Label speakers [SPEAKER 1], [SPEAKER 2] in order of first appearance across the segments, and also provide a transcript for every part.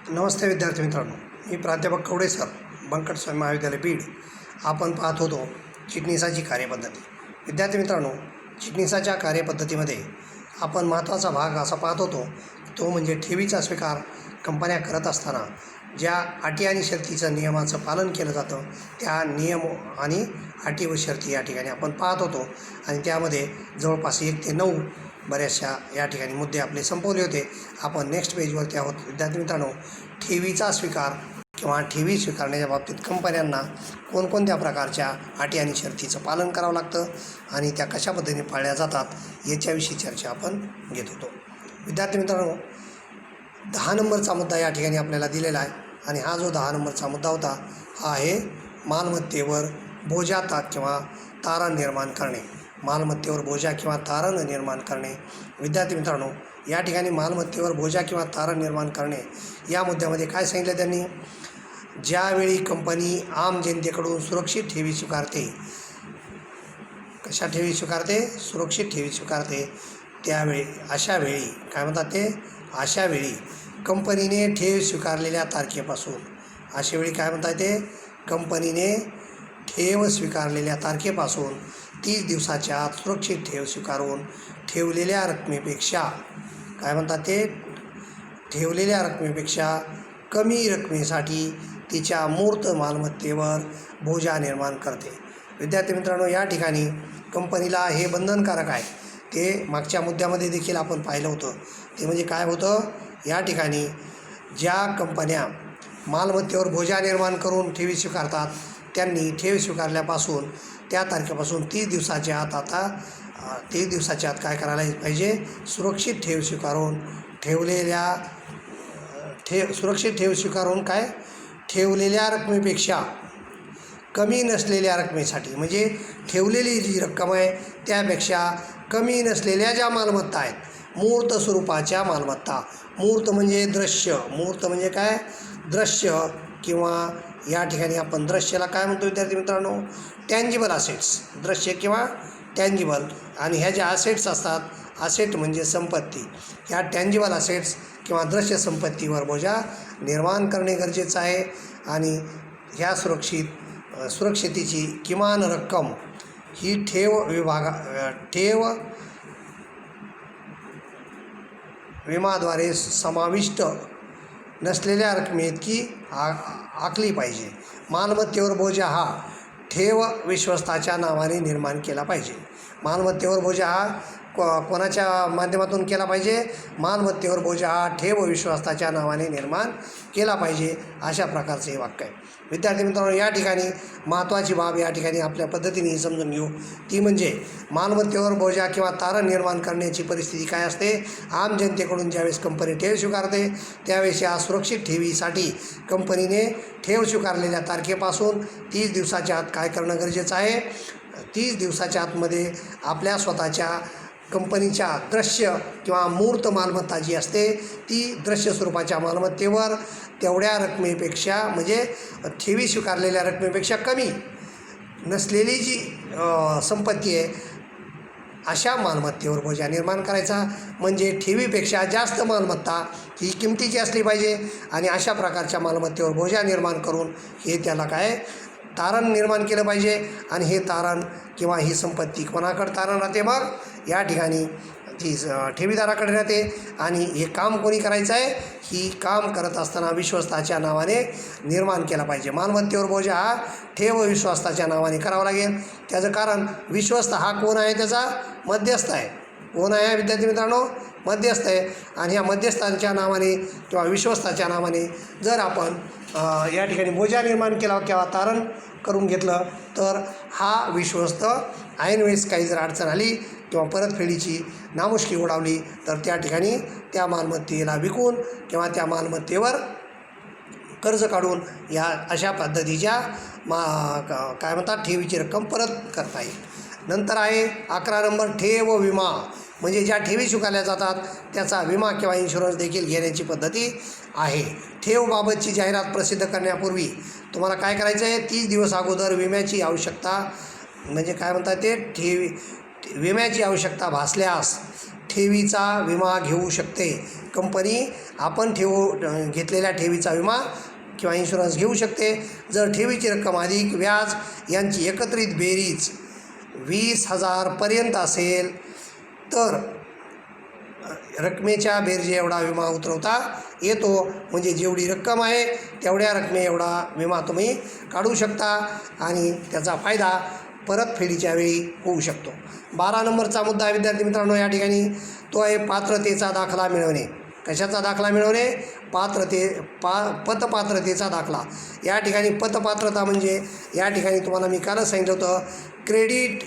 [SPEAKER 1] नमस्ते विद्यार्थी मित्रांनो, मी प्राध्यापक कवडे सर, बंकट स्वामी महाविद्यालय बीड. आपण पाहत होतो चिटणीसाची कार्यपद्धती. विद्यार्थी मित्रांनो, चिटणीसाच्या कार्यपद्धतीमध्ये आपण महत्त्वाचा भाग असा पाहत होतो, तो म्हणजे ठेवीचा स्वीकार कंपन्या करत असताना ज्या अटी आणि शर्तीचं नियमाचं पालन केलं जातं, त्या नियम आणि अटी व शर्ती या ठिकाणी आपण पाहत होतो. आणि त्यामध्ये जवळपास 1 ते 9 बऱ्याचशा या ठिकाणी मुद्दे आपले संपवले होते. आपण नेक्स्ट पेजवरती आहोत. विद्यार्थी मित्रांनो, ठेवीचा स्वीकार किंवा ठेवी स्वीकारण्याच्या बाबतीत कंपन्यांना कोणकोणत्या प्रकारच्या अटी आणि शर्तीचं पालन करावं लागतं आणि त्या कशा पद्धतीने पाळल्या जातात याच्याविषयी चर्चा आपण घेत होतो. विद्यार्थी मित्रांनो, 10 नंबरचा मुद्दा या ठिकाणी आपल्याला दिलेला आहे. आणि हा जो 10 नंबरचा मुद्दा होता, हा आहे मालमत्तेवर बोजा किंवा तारण निर्माण करणे. मालमत्तेवर बोजा किंवा तारण निर्माण करणे. विद्यार्थी मित्रांनो, या ठिकाणी मालमत्तेवर बोजा किंवा तारण निर्माण करणे या मुद्द्यामध्ये काय सांगितलं त्यांनी, ज्यावेळी कंपनी आम जनतेकडून सुरक्षित ठेवी स्वीकारते, कशा ठेवी स्वीकारते, सुरक्षित ठेवी स्वीकारते, त्यावेळी अशावेळी काय म्हणतात ते, अशावेळी कंपनीने ठेव स्वीकारलेल्या तारखेपासून, अशावेळी काय म्हणतात ते, कंपनीने ठेव स्वीकारलेल्या तारखेपासून 30 दिवसाच्या आत सुरक्षित ठेव स्वीकारून ठेवलेल्या रकमेपेक्षा काय म्हणतात ते, ठेवलेल्या रकमेपेक्षा कमी रकमेसाठी तिच्या मूर्त मालमत्तेवर बोजा निर्माण करते. विद्यार्थी मित्रांनो, या ठिकाणी कंपनीला हे बंधनकारक आहे. ते मागच्या मुद्द्यामध्ये देखील आपण पाहिलं होतं. ते म्हणजे काय होतं, या ठिकाणी ज्या कंपन्या मालमत्तेवर बोजा निर्माण करून ठेवी स्वीकारतात, त्यांनी ठेव स्वीकारल्यापासून त्या तारखेपासून 30 दिवसाच्या आत, आता 30 दिवसाच्या आत काय करायला पाहिजे, सुरक्षित ठेव स्वीकारून सुरक्षित ठेव स्वीकारून काय, ठेवलेल्या रकमेपेक्षा कमी नसलेल्या रकमेसाठी, म्हणजे ठेवलेली जी रक्कम आहे त्यापेक्षा कमी नसलेल्या ज्या मालमत्ता आहेत, मूर्त स्वरूपाच्या मालमत्ता. मूर्त म्हणजे दृश्य, मूर्त म्हणजे काय, दृश्य, किंवा या ठिकाणी आपण दृश्याला काय म्हणतो विद्यार्थी मित्रांनो, टँजिबल असेट्स. दृश्य किंवा टँजिबल. आणि ह्या ज्या असेट्स असतात, असेट म्हणजे संपत्ती, ह्या टँजिबल असेट्स किंवा दृश्य संपत्तीवर बोजा निर्माण करणे गरजेचं आहे. आणि ह्या सुरक्षितेची किमान रक्कम ही ठेव विमाद्वारे समाविष्ट नसलेल्या रकमेइतकी आखली पाहिजे. मालमत्तेवर बोजा हा ठेव विश्वस्ताच्या नावाने निर्माण केला पाहिजे. मालमत्तेवर बोजा हा कोणाच्या माध्यमातून केला पाहिजे, मालमत्तेवर बोजा हा ठेव विश्वस्ताच्या नावाने निर्माण केला पाहिजे, अशा प्रकारचे हे वाक्य आहे. विद्यार्थी मित्रांनो, या ठिकाणी महत्त्वाची बाब या ठिकाणी आपल्या पद्धतीने समजून घेऊ, ती म्हणजे मालमत्तेवर बोजा किंवा तारण निर्माण करण्याची परिस्थिती काय असते. आम जनतेकडून ज्यावेळेस कंपनी ठेव स्वीकारते, त्यावेळेस या सुरक्षित ठेवीसाठी कंपनीने ठेव स्वीकारलेल्या तारखेपासून 30 दिवसाच्या आत काय करणं गरजेचं आहे. 30 दिवसाच्या आतमध्ये आपल्या स्वतःच्या कंपनीच्या दृश्य किंवा मूर्त मालमत्ता जी असते, ती दृश्य स्वरूपाच्या मालमत्तेवर तेवढ्या रकमेपेक्षा, म्हणजे ठेवी स्वीकारलेल्या रकमेपेक्षा कमी नसलेली जी संपत्ती आहे, अशा मालमत्तेवर बोजा निर्माण करायचा. म्हणजे ठेवीपेक्षा जास्त मालमत्ता ही किमतीची असली पाहिजे. आणि अशा प्रकारच्या मालमत्तेवर बोजा निर्माण करून हे त्याला काय, तारण निर्माण केलं पाहिजे. आणि हे तारण किंवा ही संपत्ती कोणाकडे तारण राहते, मग या ठिकाणी ती ठेवीदाराकडे राहते. आणि हे काम कोणी करायचं आहे, ही काम करत असताना विश्वस्ताच्या नावाने निर्माण केला पाहिजे. मालमत्तेवर बोजा हा ठेव विश्वस्ताच्या नावाने करावा लागेल. त्याचं कारण, विश्वस्त हा कोण आहे, त्याचा मध्यस्थ आहे. कोण आहे विद्यार्थी मित्रांनो, मध्यस्थ आहे. आणि ह्या मध्यस्थांच्या नावाने किंवा विश्वस्ताच्या नावाने जर आपण या ठिकाणी बोजा निर्माण केला किंवा तारण करून घेतलं, तर हा विश्वस्त ऐनवेळेस काही जर अडचण आली किंवा परतफेडीची नामुष्की उडावली, तर त्या ठिकाणी त्या मालमत्तेला विकून किंवा त्या मालमत्तेवर कर्ज काढून या अशा पद्धतीच्या काय म्हणतात, ठेवीची रक्कम परत करता येईल. नंतर आहे 11 नंबर, ठेव विमा. म्हणजे ज्या ठेवी स्वीकारल्या जातात त्याचा विमा किंवा इन्शुरन्स देखील घेण्याची पद्धती आहे. ठेवबाबतची जाहिरात प्रसिद्ध करण्यापूर्वी तुम्हाला काय करायचं आहे, 30 दिवस अगोदर विम्याची आवश्यकता, म्हणजे काय म्हणतात ते, विम्याची आवश्यकता भासल्यास ठेवीचा विमा घेऊ शकते. कंपनी आपण घेतलेल्या ठेवीचा विमा किंवा इन्शुरन्स घेऊ शकते. जर ठेवीची रक्कम अधिक व्याज यांची एकत्रित बेरीज 20,000 पर्यंत असेल तर रकमेच्या बेरजे एवढा विमा उतरवता येतो. म्हणजे जेवढी रक्कम आहे तेवढ्या एवढा विमा तुम्ही काढू शकता आणि त्याचा फायदा परतफेडीच्या वेळी होऊ शकतो. 12 नंबरचा मुद्दा विद्यार्थी मित्रांनो या ठिकाणी तो आहे पात्रतेचा दाखला मिळवणे. कशाचा दाखला मिळवणे? पतपात्रतेचा दाखला. या ठिकाणी पतपात्रता म्हणजे या ठिकाणी तुम्हाला मी कालच सांगितलं होतं क्रेडिट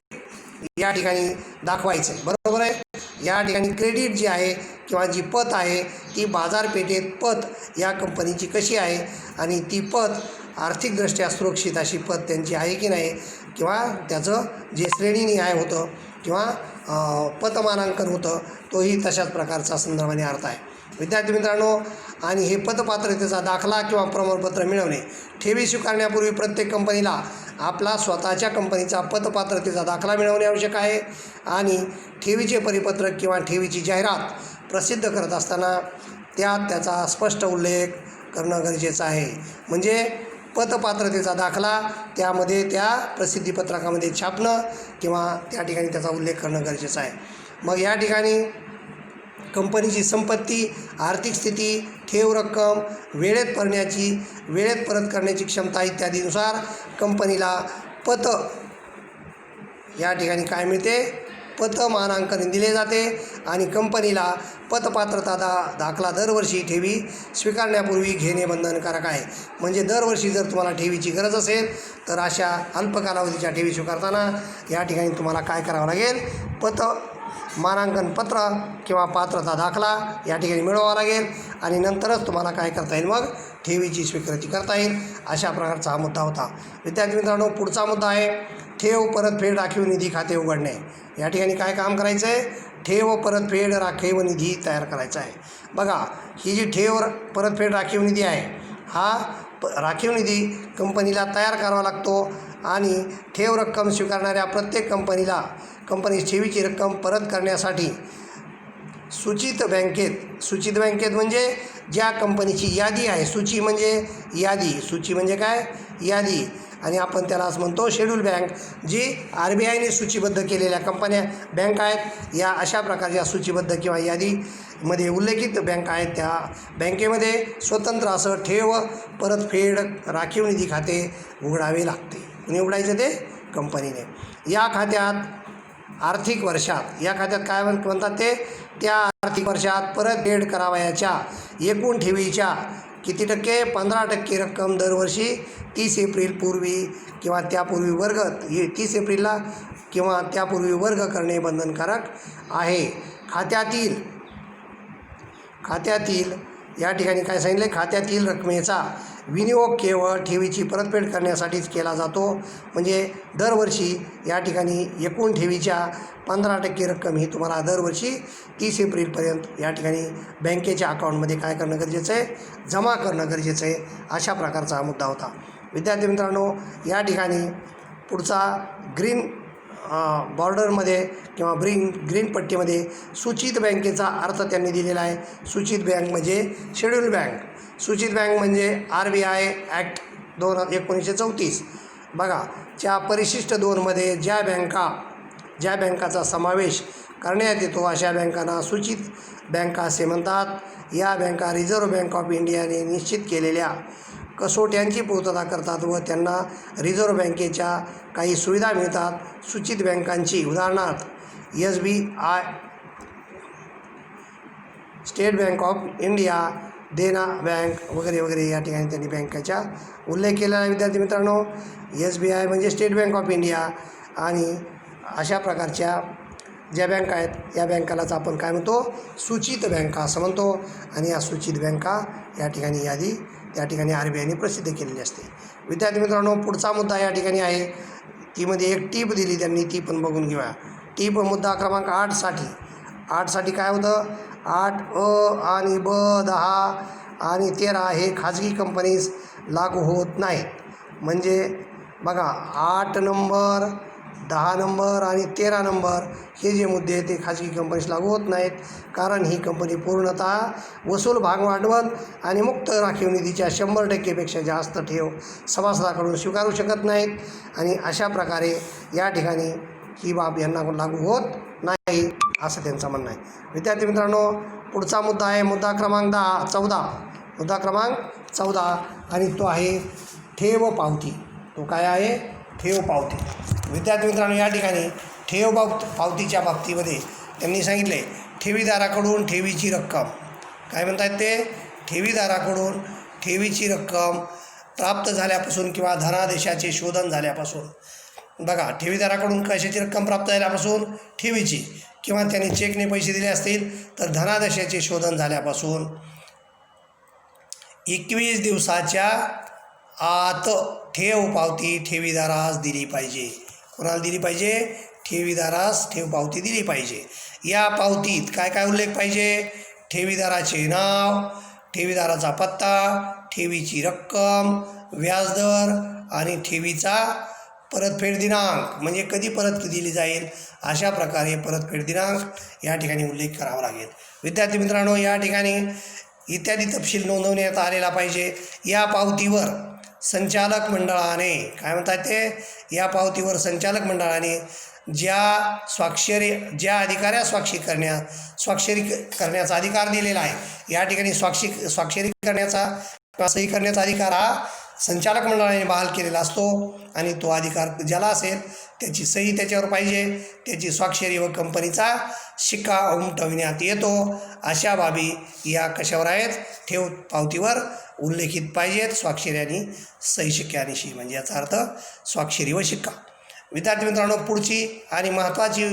[SPEAKER 1] या ठिकाणी दाखवायचं आहे, बरोबर आहे. या ठिकाणी क्रेडिट जी आहे किंवा जी पत आहे ती बाजारपेठेत पत या कंपनीची कशी आहे आणि ती पत आर्थिकदृष्ट्या सुरक्षित अशी पत त्यांची आहे की नाही, किंवा त्याचं जे श्रेणी न्याय होतं किंवा पतमानांकन होतं तोही तशाच प्रकारचा संदर्भाने अर्थ आहे विद्यार्थी मित्रांनो. आणि हे पतपात्रतेचा दाखला किंवा प्रमाणपत्र मिळवणे. ठेवी स्वीकारण्यापूर्वी प्रत्येक कंपनीला आपला स्वतःच्या कंपनीचा पतपात्रतेचा दाखला मिळवणे आवश्यक आहे आणि ठेवीचे परिपत्रक किंवा ठेवीची जाहिरात प्रसिद्ध करत असताना त्याचा स्पष्ट उल्लेख करणं गरजेचं आहे. म्हणजे पतपात्रतेचा दाखला त्यामध्ये त्या प्रसिद्धीपत्रकामध्ये छापणं किंवा त्या ठिकाणी त्याचा उल्लेख करणं गरजेचं आहे. मग या ठिकाणी कंपनीची संपत्ती, आर्थिक स्थिती, ठेव रक्कम, वेळेत परत करण्याची क्षमता इत्यादीनुसार कंपनीला या ठिकाणी काय मिळते? पतमानांकन दिले जाते आणि कंपनीला पतपात्रता दाखला दरवर्षी ठेवी स्वीकारण्यापूर्वी घेणे बंधनकारक आहे. म्हणजे दरवर्षी जर तुम्हाला ठेवीची गरज असेल तर अशा अल्पकालावधीच्या ठेवी स्वीकारताना या ठिकाणी तुम्हाला काय करावं लागेल? मानांकन पत्र किंवा पात्रता दाखला या ठिकाणी मिळवावा लागेल आणि नंतरच तुम्हाला काय करता येईल? मग ठेवीची स्वीकृती करता येईल. अशा प्रकारचा हा मुद्दा होता विद्यार्थी मित्रांनो. पुढचा मुद्दा आहे ठेव परतफेड राखीव निधी खाते उघडणे. या ठिकाणी काय काम करायचं आहे? ठेव परतफेड राखीव निधी तयार करायचा आहे. बघा, ही जी ठेव परतफेड राखीव निधी आहे हा राखीव निधी कंपनीला तयार करावा लागतो आणि ठेव रक्कम स्वीकारणाऱ्या प्रत्येक कंपनी ठेवीची रक्कम परत करण्यासाठी सूचित बँकेत म्हणजे ज्या कंपनीची यादी आहे. सूची म्हणजे काय? यादी. आणि आपण त्यालाच म्हणतो शेड्यूल बँक. जी RBIने सूचीबद्ध केलेल्या कंपन्या बँक आहेत या अशा प्रकारच्या सूचीबद्ध किंवा यादीमध्ये उल्लेखित बँक आहेत त्या बँकेमध्ये स्वतंत्र असं ठेव परतफेड राखीव निधी खाते उघडावे लागते. कुणी उघडायचं? ते कंपनीने. या खात्यात काय म्हणतात ते? त्या आर्थिक वर्षात परतफेड करावयाच्या एकूण ठेवीच्या किती टक्के? 15% रक्कम दरवर्षी 30 एप्रिल पूर्वी किंवा त्यापूर्वी 30 एप्रिलला किंवा त्यापूर्वी वर्ग करणे बंधनकारक आहे. खात्यातील या ठिकाणी काय सांगितले? खात्यातील रकमेचा विनियोग केवळ ठेवीची परतफेड करण्यासाठीच केला जातो. म्हणजे दरवर्षी या ठिकाणी एकूण ठेवीच्या 15% रक्कम ही तुम्हाला दरवर्षी 30 एप्रिलपर्यंत या ठिकाणी बँकेच्या अकाउंटमध्ये काय करणं गरजेचं आहे? जमा करणं गरजेचं आहे. अशा प्रकारचा हा मुद्दा होता विद्यार्थी मित्रांनो. या ठिकाणी पुढचा ग्रीन बॉर्डरमध्ये किंवा ग्रीन पट्टीमध्ये सूचित बँकेचा अर्थ त्यांनी दिलेला आहे. सूचित बँक म्हणजे शेड्यूल बँक. सूचित बँक म्हणजे RBI ॲक्ट 1934 बघा च्या परिशिष्ट 2मध्ये ज्या बँकाचा समावेश करण्यात येतो अशा बँकांना सूचित बँका असे म्हणतात. या बँका रिझर्व्ह बँक ऑफ इंडियाने निश्चित केलेल्या कसोट्यांची पूर्तता करतात व त्यांना रिझर्व्ह बँकेच्या काही सुविधा मिळतात. सूचित बँकांची उदाहरणार्थ SBI, state bank of India, Dena bank वगैरे या ठिकाणी त्यांनी बँकेचा उल्लेख केलेला आहे विद्यार्थी मित्रांनो. SBI म्हणजे स्टेट बँक ऑफ इंडिया आणि अशा प्रकारच्या ज्या बँका आहेत या बँकालाच आपण काय म्हणतो? सूचित बँका असं म्हणतो. आणि या सूचित बँका या ठिकाणी यादी त्या ठिकाणी RBIने प्रसिद्ध केलेली असते. विद्यार्थी मित्रांनो, पुढचा मुद्दा या ठिकाणी आहे. तीमध्ये एक टीप दिली त्यांनी, ती पण बघून घेऊया. टीप मुद्दा क्रमांक 8साठी काय होतं? 8 आणि ब 10 आणि 13 हे खाजगी कंपनीज लागू होत नाहीत. म्हणजे बघा 8 नंबर 10 नंबर आणि 13 नंबर हे जे मुद्दे आहेत ते खाजगी कंपनीस लागू होत नाहीत, कारण ही कंपनी पूर्णतः वसूल भागभांडवल आणि मुक्त राखीव निधीच्या 100%पेक्षा जास्त ठेव सभासदाकडून स्वीकारू शकत नाहीत आणि अशा प्रकारे या ठिकाणी ही बाब यांना लागू होत नाही असं त्यांचं म्हणणं आहे. विद्यार्थी मित्रांनो, पुढचा मुद्दा आहे मुद्दा क्रमांक 14. मुद्दा क्रमांक 14 आणि तो आहे ठेव पावती. तो काय आहे? ठेव पावती. विद्यार्थी मित्रांनो, या ठिकाणी ठेव पावतीच्या बाबतीमध्ये त्यांनी सांगितले ठेवीदाराकडून ठेवीची रक्कम, काय म्हणतात ते, ठेवीदाराकडून ठेवीची रक्कम प्राप्त झाल्यापासून किंवा धनादेशाचे शोधन झाल्यापासून, बघा, ठेवीदाराकडून कशाची रक्कम प्राप्त झाल्यापासून, ठेवीची, किंवा त्यांनी चेकने पैसे दिले असतील तर धनादेशाचे शोधन झाल्यापासून 21 दिवसाच्या आत ठेव पावती ठेवीदारास दिली पाहिजे. कोणाला दिली पाहिजे? ठेवीदारास ठेव पावती दिली पाहिजे. या पावतीत काय काय उल्लेख पाहिजे? ठेवीदाराचे नाव, ठेवीदाराचा पत्ता, ठेवीची रक्कम, व्याजदर आणि ठेवीचा परतफेड दिनांक, म्हणजे कधी परत दिली जाईल अशा प्रकारे परतफेड दिनांक या ठिकाणी उल्लेख करावा लागेल. विद्यार्थी मित्रांनो, या ठिकाणी इत्यादी तपशील नोंदवण्यात आलेला पाहिजे. या पावतीवर संचालक मंडळाने, काय म्हणतात ते, या पावतीवर संचालक मंडळाने ज्या अधिकाऱ्यास स्वाक्षरी करण्याचा अधिकार दिलेला आहे, या ठिकाणी स्वाक्षरी करण्याचा किंवा सही करण्याचा अधिकार हा संचालक मंडळाने बहाल केलेला असतो आणि तो अधिकार ज्याला असेल त्याची सही त्याच्यावर पाहिजे, त्याची स्वाक्षरी व कंपनीचा शिक्का उमटविण्यात येतो. अशा बाबी या कशावर आहेत? ठेव पावतीवर उल्लेखित पाहिजेत, स्वाक्षरी आणि सही शिक्क्यानिशी, म्हणजे याचा अर्थ स्वाक्षरी व शिक्का. विद्यार्थी मित्रांनो, पुढची आणि महत्त्वाची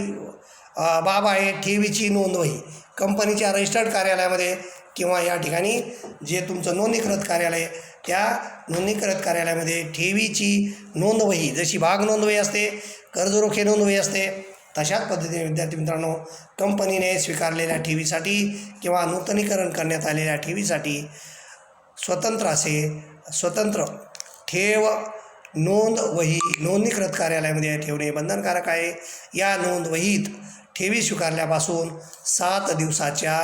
[SPEAKER 1] बाब आहे ठेवीची नोंदवही. कंपनीच्या रजिस्टर्ड कार्यालयामध्ये किंवा या ठिकाणी जे तुमचं नोंदणीकृत कार्यालय, त्या नोंदणीकृत कार्यालयामध्ये ठेवीची नोंदवही, जशी भाग नोंदवही असते, कर्जरोखे नोंदवही असते, तशाच पद्धतीने विद्यार्थी मित्रांनो कंपनीने स्वीकारलेल्या ठेवीसाठी किंवा नूतनीकरण करण्यात आलेल्या ठेवीसाठी स्वतंत्र ठेव नोंदवही नोंदणीकृत कार्यालयामध्ये ठेवणे बंधनकारक आहे. या नोंदवहीत ठेवी स्वीकारल्यापासून 7 दिवसाच्या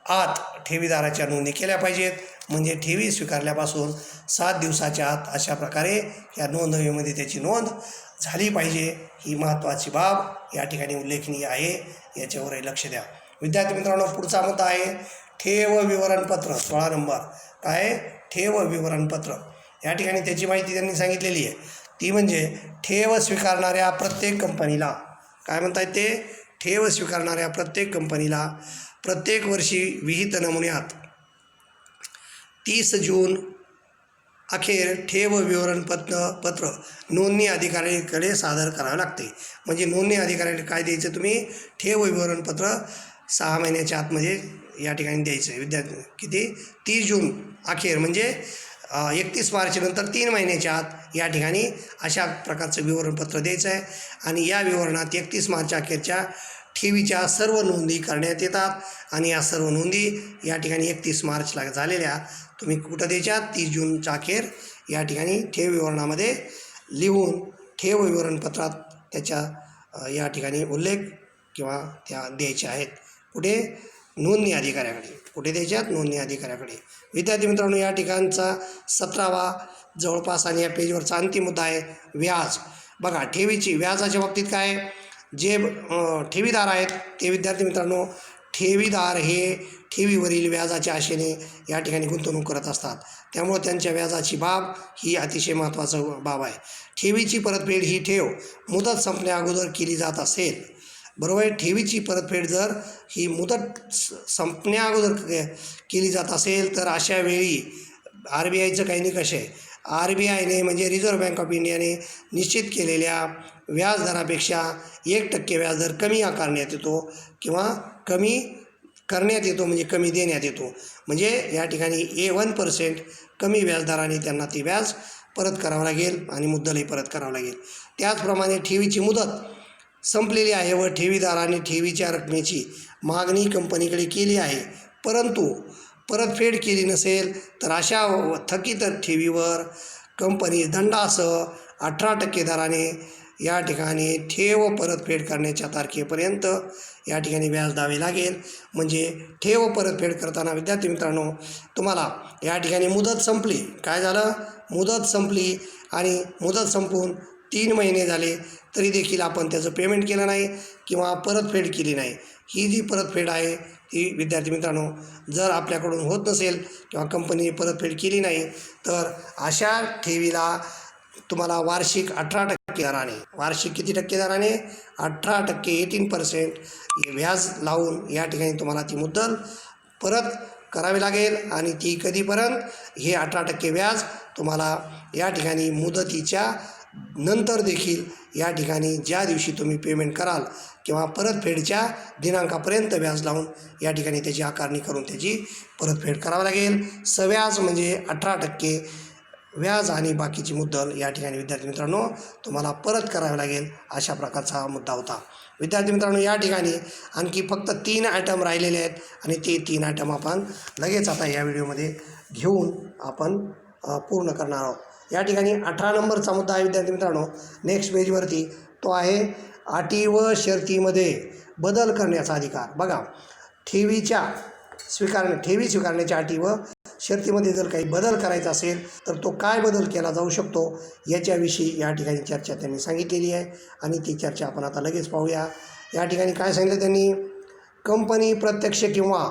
[SPEAKER 1] आत ठेवीदाराच्या नोंदी केल्या पाहिजेत. म्हणजे ठेवी स्वीकारल्यापासून 7 दिवसाच्या आत अशा प्रकारे या नोंदवहीमध्ये त्याची नोंद झाली पाहिजे. ही महत्त्वाची बाब या ठिकाणी उल्लेखनीय आहे, याच्यावरही लक्ष द्या. विद्यार्थी मित्रांनो, पुढचा मुद्दा आहे ठेव विवरणपत्र. 16 नंबर. काय? ठेव विवरणपत्र. या ठिकाणी त्याची माहिती त्यांनी सांगितलेली आहे, ती म्हणजे ठेव स्वीकारणाऱ्या प्रत्येक कंपनीला, काय म्हणतात ते, ठेव स्वीकारणाऱ्या प्रत्येक कंपनीला प्रत्येक वर्षी विहित नमुन्यात 30 जून अखेर ठेव विवरणपत्र नोंदणी अधिकाऱ्याकडे सादर करावे लागते. म्हणजे नोंदणी अधिकाऱ्याकडे काय द्यायचं? तुम्ही ठेव विवरणपत्र 6 महिन्याच्या आतमध्ये या ठिकाणी द्यायचं आहे. विद्यार्थी किती? 30 जून अखेर, म्हणजे 31 मार्चनंतर 3 महिन्याच्या आत या ठिकाणी अशा प्रकारचं विवरणपत्र द्यायचं आहे. आणि या विवरणात 31 मार्च अखेरच्या ठेवीच्या सर्व नोंदी करण्यात येतात आणि या सर्व नोंदी या ठिकाणी 31 मार्चला झालेल्या तुम्ही कुठं द्यायच्या? 30 जूनच्या अखेर या ठिकाणी ठेव विवरणामध्ये लिहून ठेव विवरणपत्रात त्याच्या या ठिकाणी उल्लेख किंवा त्या द्यायच्या आहेत. कुठे? नोंदणी अधिकाऱ्याकडे. कुठे द्यायच्यात? नोंदणी अधिकाऱ्याकडे. विद्यार्थी मित्रांनो, या ठिकाणचा 17वा जवळपास आणि या पेजवरचा अंतिम मुद्दा आहे व्याज. बघा, ठेवीची व्याजाच्या बाबतीत काय? जे ठेवीदार आहेत ते विद्यार्थी मित्रांनो, ठेवीदार हे ठेवीवरील व्याजाच्या आशेने या ठिकाणी गुंतवणूक करत असतात. त्यामुळे त्यांच्या व्याजाची बाब ही अतिशय महत्त्वाचं बाब आहे. ठेवीची परतफेड ही ठेव मुदत संपण्या अगोदर केली जात असेल, बरोबर आहे. ठेवीची परतफेड जर ही मुदत संपण्या अगोदर केली जात असेल तर अशा वेळी RBIचं काही निकष आहे. RBIने म्हणजे रिझर्व्ह बँक ऑफ इंडियाने निश्चित केलेल्या व्याजदरापेक्षा 1% व्याजदर कमी आकारण्यात येतो किंवा कमी करण्यात येतो, म्हणजे कमी देण्यात येतो. म्हणजे या ठिकाणी 1% कमी व्याजदराने त्यांना ते व्याज परत करावं लागेल आणि मुद्दलही परत करावं लागेल. त्याचप्रमाणे ठेवीची मुदत संपलेली आहे व ठेवीदाराने ठेवीच्या रकमेची मागणी कंपनीकडे केली आहे, परंतु परतफेड केली नसेल तर अशा थकीत ठेवीवर कंपनी दंडासह 18% दराने या ठिकाणी ठेव परतफेड करण्याच्या तारखेपर्यंत या ठिकाणी व्याज द्यावे लागेल. म्हणजे ठेव परतफेड करताना विद्यार्थी मित्रांनो तुम्हाला या ठिकाणी मुदत संपली, काय झालं, मुदत संपली आणि मुदत संपून 3 महिने झाले तरी देखील आपण त्याचं पेमेंट केलं नाही किंवा परतफेड केली नाही. ही जी परतफेड आहे ती विद्यार्थी मित्रांनो जर आपल्याकडून होत नसेल किंवा कंपनीने परतफेड केली नाही तर अशा ठेवीला तुम्हाला वार्षिक 18% दराने, वार्षिक किती टक्के दराने, 18% 18% व्याज लावून या ठिकाणी तुम्हाला ती मुद्दल परत करावी लागेल. आणि ती कधीपर्यंत, हे 18% व्याज तुम्हाला या ठिकाणी मुदतीच्या नंतर देखील या ठिकाणी ज्या दिवशी तुम्ही पेमेंट कराल किंवा परतफेडच्या दिनांकापर्यंत व्याज लावून या ठिकाणी त्याची आकारणी करून त्याची परतफेड करावी लागेल. सव्याज म्हणजे 18% व्याज आणि बाकीची मुद्दल या ठिकाणी विद्यार्थी मित्रांनो तुम्हाला परत करावी लागेल. अशा प्रकारचा हा मुद्दा होता. विद्यार्थी मित्रांनो या ठिकाणी आणखी फक्त 3 आयटम राहिलेले आहेत आणि ते 3 आयटम आपण लगेच आता या व्हिडिओमध्ये घेऊन आपण पूर्ण करणार आहोत. या ठिकाणी 18 नंबरचा मुद्दा आहे विद्यार्थी मित्रांनो नेक्स्ट पेजवरती, तो आहे अटी व शर्तीमध्ये बदल करण्याचा अधिकार. बघा, ठेवी स्वीकारण्याच्या अटी व शर्तीमध्ये जर काही बदल करायचा असेल तर तो काय बदल केला जाऊ शकतो याच्याविषयी या ठिकाणी चर्चा त्यांनी सांगितलेली आहे आणि ती चर्चा आपण आता लगेच पाहूया. या ठिकाणी काय सांगितलं त्यांनी, कंपनी प्रत्यक्ष किंवा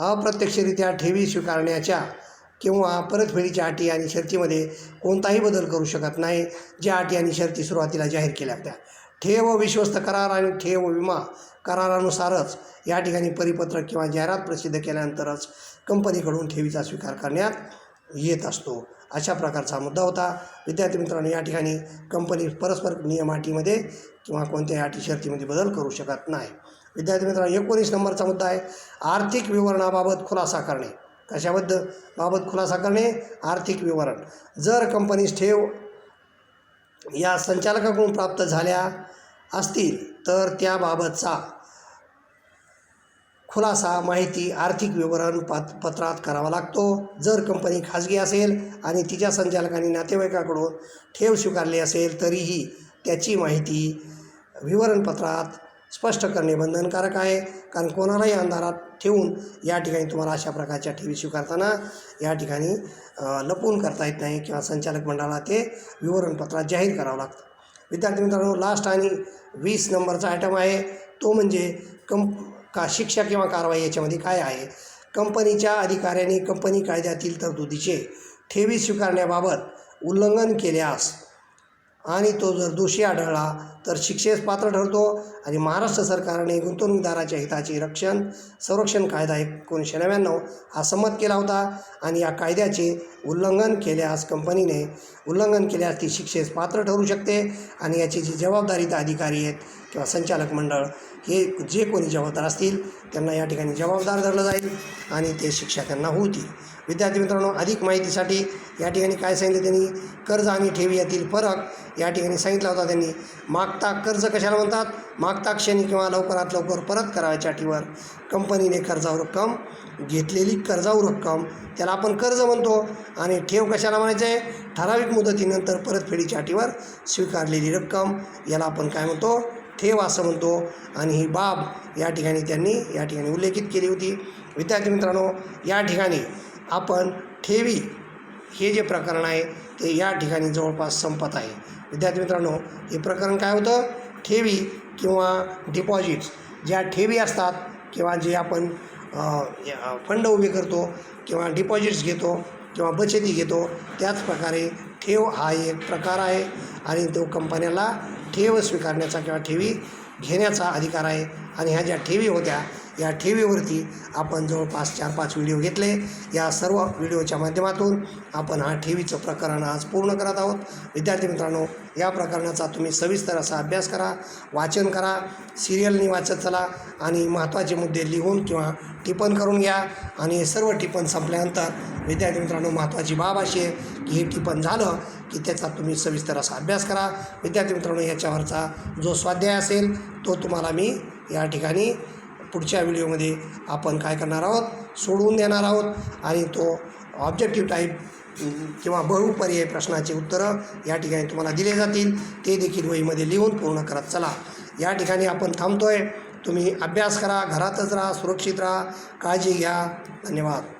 [SPEAKER 1] अप्रत्यक्षरित्या ठेवी स्वीकारण्याच्या किंवा परतफेडीच्या अटी आणि शर्तीमध्ये कोणताही बदल करू शकत नाही. ज्या अटी आणि शर्ती सुरुवातीला जाहीर केल्या होत्या ठेव विश्वस्त करार आणि ठेव विमा करारानुसारच या ठिकाणी परिपत्रक किंवा जाहिरात प्रसिद्ध केल्यानंतरच कंपनीकडून ठेवीचा स्वीकार करण्यात येत असतो. अशा प्रकारचा मुद्दा होता. विद्यार्थी मित्रांनो या ठिकाणी कंपनी परस्पर नियम अटीमध्ये किंवा कोणत्याही अटी शर्तीमध्ये बदल करू शकत नाही. विद्यार्थी मित्रांनो 19 नंबरचा मुद्दा आहे आर्थिक विवरणाबाबत खुलासा करणे. कशाबद्दल बाबत खुलासा करणे, आर्थिक विवरण. जर कंपनीस ठेव या संचालकाकडून प्राप्त झाल्या असतील तर त्याबाबतचा खुलासा माहिती आर्थिक विवरण पत्रात करावा लागतो. जर कंपनी खाजगी असेल आणि तिच्या संचालकांनी नातेवाईकाकडून ठेव स्वीकारली असेल तरीही त्याची माहिती विवरणपत्रात स्पष्ट करणे बंधनकारक आहे. कारण कोणालाही अंधारात ठेवून या ठिकाणी तुम्हाला अशा प्रकारच्या ठेवी स्वीकारताना या ठिकाणी लपवून करता येत नाही किंवा संचालक मंडळाला ते विवरणपत्रात जाहीर करावं लागतं. विद्यार्थी मित्रांनो लास्ट आणि 20 नंबरचा आयटम आहे तो म्हणजे शिक्षा किंवा कारवाई. याच्यामध्ये काय आहे, कंपनीच्या अधिकाऱ्यांनी कंपनी कायद्यातील तरतुदीचे ठेवी स्वीकारण्याबाबत उल्लंघन केल्यास आणि तो जर दोषी आढळला तर शिक्षेस पात्र ठरतो. आणि महाराष्ट्र सरकारने गुंतवणूकदाराच्या हिताचे संरक्षण कायदा 1999 हा संमत केला होता आणि या कायद्याचे उल्लंघन केल्यास ती शिक्षेस पात्र ठरू शकते. आणि याची जी जबाबदारीचा अधिकारी आहेत किंवा संचालक मंडळ हे जे कोणी जबाबदार असतील त्यांना या ठिकाणी जबाबदार धरलं जाईल आणि ते शिक्षा त्यांना होतील. विद्यार्थी मित्रांनो अधिक माहितीसाठी या ठिकाणी काय सांगितलं त्यांनी, कर्ज आणि ठेवी यातील फरक या ठिकाणी सांगितला होता त्यांनी. मागता कर्ज कशाला म्हणतात, मागता क्षणी किंवा लवकरात लवकर परत करावयाच्या अटीवर कंपनीने घेतलेली कर्जाऊ रक्कम त्याला आपण कर्ज म्हणतो. आणि ठेव कशाला म्हणायचं आहे, ठराविक मुदतीनंतर परतफेडीच्या अटीवर स्वीकारलेली रक्कम याला आपण काय म्हणतो, ठेव असं म्हणतो. आणि ही बाब या ठिकाणी त्यांनी उल्लेखित केली होती. विद्यार्थी मित्रांनो या ठिकाणी आपण ठेवी हे जे प्रकरण आहे ते या ठिकाणी जवळपास संपत आहे. विद्यार्थी मित्रांनो हे प्रकरण काय होतं, ठेवी किंवा डिपॉझिट्स ज्या ठेवी असतात किंवा जे आपण फंड उभे करतो किंवा डिपॉझिट्स घेतो किंवा बचती घेतो त्याच प्रकारे ठेव हा एक प्रकार आहे आणि तो कंपन्याला ठेव स्वीकारण्याचा किंवा ठेवी घेण्याचा अधिकार आहे. आणि ह्या ज्या ठेवी होत्या या ठेवीवरती आपण जवळपास 4-5 व्हिडिओ घेतले. या सर्व व्हिडिओच्या माध्यमातून आपण हा ठेवीचं प्रकरण आज पूर्ण करत आहोत. विद्यार्थी मित्रांनो या प्रकरणाचा तुम्ही सविस्तर असा अभ्यास करा, वाचन करा, सिरियलनी वाचत चला आणि महत्त्वाचे मुद्दे लिहून किंवा टिपण करून घ्या. आणि हे सर्व टिपण संपल्यानंतर विद्यार्थी मित्रांनो महत्त्वाची बाब अशी आहे की हे टिपण झालं की त्याचा तुम्ही सविस्तर असा अभ्यास करा. विद्यार्थी मित्रांनो याच्यावरचा जो स्वाध्याय असेल तो तुम्हाला मी या ठिकाणी पुढच्या व्हिडिओमध्ये आपण काय करणार आहोत, सोडवून देणार आहोत. आणि तो ऑब्जेक्टिव्ह टाईप किंवा बहुपर्यायी प्रश्नाची उत्तरं या ठिकाणी तुम्हाला दिले जातील, ते देखील वहीमध्ये लिहून पूर्ण करत चला. या ठिकाणी आपण थांबतो आहे. तुम्ही अभ्यास करा, घरातच राहा, सुरक्षित राहा, काळजी घ्या. धन्यवाद.